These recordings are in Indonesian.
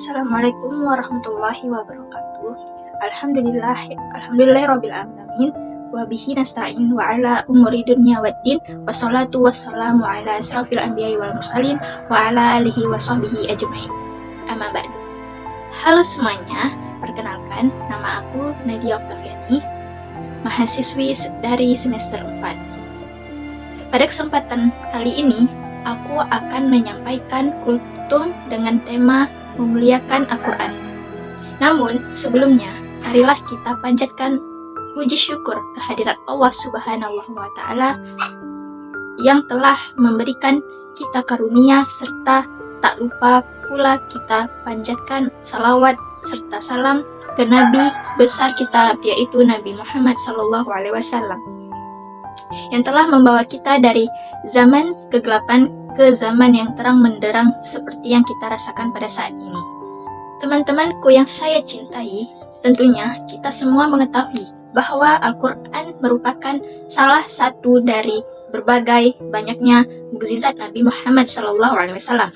Assalamualaikum warahmatullahi wabarakatuh. Alhamdulillahirabbil alamin. Wa bihi nasta'in wa ala umuri dunya waddin. Wassalatu wassalamu ala asrafil anbiya'i wal mursalin wa ala alihi wa sahbihi ajma'in. Amma ba'du. Halo semuanya, perkenalkan nama aku Nadia Oktaviani, mahasiswi dari semester 4. Pada kesempatan kali ini, aku akan menyampaikan kultum dengan tema memuliakan Al-Quran. Namun, sebelumnya, marilah kita panjatkan puji syukur kehadirat Allah Subhanahu wa Ta'ala yang telah memberikan kita karunia, serta tak lupa pula kita panjatkan salawat serta salam ke Nabi besar kita, yaitu Nabi Muhammad SAW, yang telah membawa kita dari zaman kegelapan ke zaman yang terang menderang seperti yang kita rasakan pada saat ini. Teman-temanku yang saya cintai, tentunya kita semua mengetahui bahwa Al-Quran merupakan salah satu dari berbagai banyaknya mukjizat Nabi Muhammad SAW.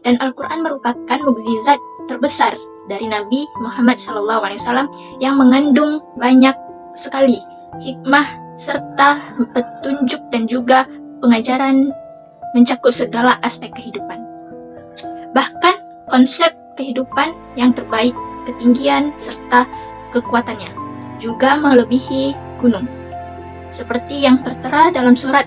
Dan Al-Quran merupakan mukjizat terbesar dari Nabi Muhammad SAW yang mengandung banyak sekali hikmah serta petunjuk dan juga pengajaran mencakup segala aspek kehidupan. Bahkan konsep kehidupan yang terbaik, ketinggian serta kekuatannya juga melebihi gunung. Seperti yang tertera dalam surat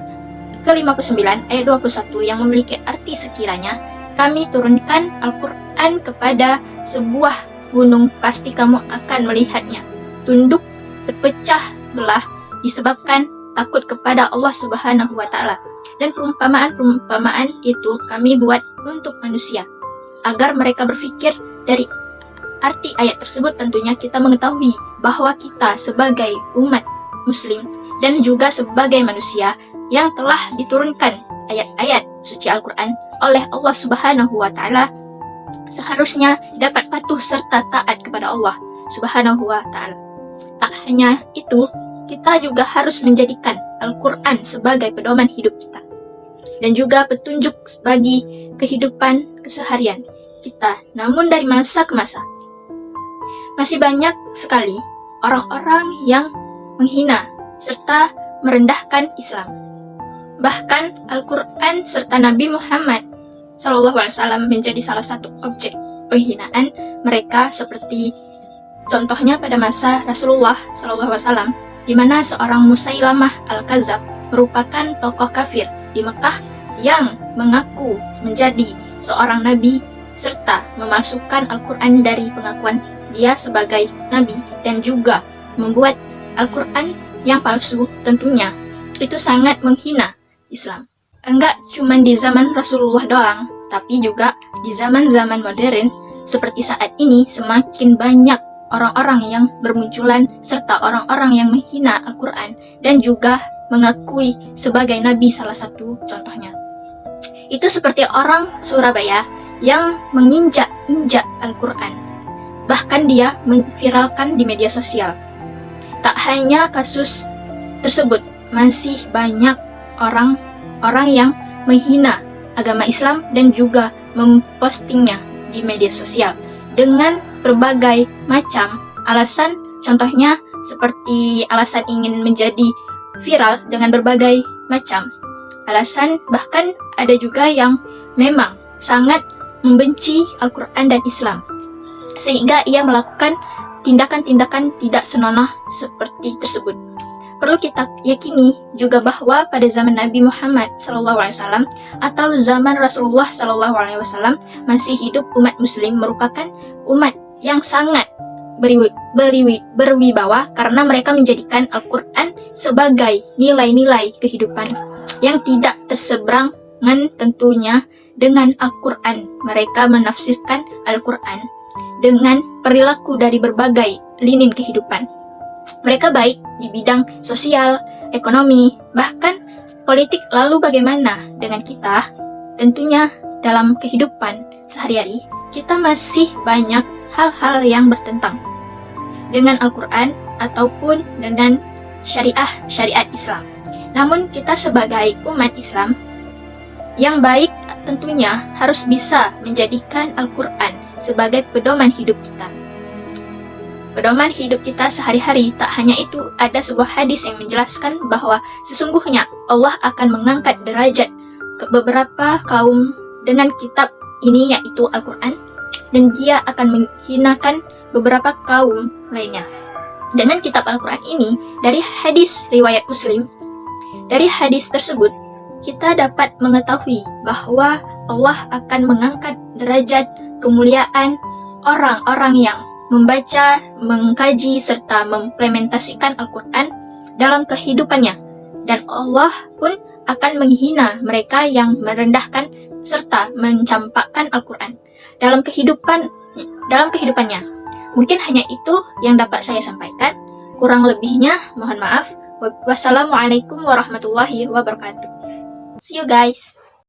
ke-59 ayat 21 yang memiliki arti sekiranya kami turunkan Al-Quran kepada sebuah gunung, pasti kamu akan melihatnya tunduk terpecah belah disebabkan takut kepada Allah Subhanahu wa Ta'ala. Dan perumpamaan-perumpamaan itu kami buat untuk manusia agar mereka berpikir. Dari arti ayat tersebut tentunya kita mengetahui bahwa kita sebagai umat muslim dan juga sebagai manusia yang telah diturunkan ayat-ayat suci Al-Quran oleh Allah Subhanahu wa Ta'ala seharusnya dapat patuh serta taat kepada Allah Subhanahu wa Ta'ala. Tak hanya itu, kita juga harus menjadikan Al-Quran sebagai pedoman hidup kita dan juga petunjuk bagi kehidupan keseharian kita. Namun dari masa ke masa, masih banyak sekali orang-orang yang menghina serta merendahkan Islam. Bahkan Al-Quran serta Nabi Muhammad SAW menjadi salah satu objek penghinaan mereka, seperti contohnya pada masa Rasulullah SAW, di mana seorang Musailamah Al-Kadzab merupakan tokoh kafir di Mekah yang mengaku menjadi seorang nabi serta memasukkan Al-Quran dari pengakuan dia sebagai nabi dan juga membuat Al-Quran yang palsu. Tentunya itu sangat menghina Islam. Enggak cuma di zaman Rasulullah doang, tapi juga di zaman-zaman modern seperti saat ini semakin banyak orang-orang yang bermunculan serta orang-orang yang menghina Al-Quran dan juga mengakui sebagai nabi, salah satu contohnya. Itu seperti orang Surabaya yang menginjak-injak Al-Quran. Bahkan dia memviralkan di media sosial. Tak hanya kasus tersebut, masih banyak orang-orang yang menghina agama Islam dan juga mempostingnya di media sosial dengan berbagai macam alasan, contohnya seperti alasan ingin menjadi viral dengan berbagai macam alasan. Bahkan ada juga yang memang sangat membenci Al-Quran dan Islam, sehingga ia melakukan tindakan-tindakan tidak senonoh seperti tersebut. Perlu kita yakini juga bahwa pada zaman Nabi Muhammad SAW atau zaman Rasulullah SAW masih hidup umat muslim merupakan umat yang sangat berwibawa karena mereka menjadikan Al-Quran sebagai nilai-nilai kehidupan yang tidak terseberangan tentunya dengan Al-Quran. Mereka menafsirkan Al-Quran dengan perilaku dari berbagai lini kehidupan. Mereka baik di bidang sosial, ekonomi, bahkan politik. Lalu bagaimana dengan kita? Tentunya dalam kehidupan sehari-hari kita masih banyak hal-hal yang bertentang dengan Al-Quran ataupun dengan syariat Islam. Namun kita sebagai umat Islam yang baik tentunya harus bisa menjadikan Al-Quran sebagai pedoman hidup kita. Pedoman hidup kita sehari-hari. Tak hanya itu, ada sebuah hadis yang menjelaskan bahwa sesungguhnya Allah akan mengangkat derajat ke beberapa kaum dengan kitab ini, yaitu Al-Quran, dan dia akan menghinakan beberapa kaum lainnya. Dengan kitab Al-Quran ini, dari hadis riwayat Muslim, dari hadis tersebut kita dapat mengetahui bahwa Allah akan mengangkat derajat kemuliaan orang-orang yang membaca, mengkaji, serta mengimplementasikan Al-Quran dalam kehidupannya. Dan Allah pun akan menghina mereka yang merendahkan serta mencampakkan Al-Quran dalam kehidupannya. Mungkin hanya itu yang dapat saya sampaikan. Kurang lebihnya mohon maaf. Wassalamualaikum warahmatullahi wabarakatuh. See you guys.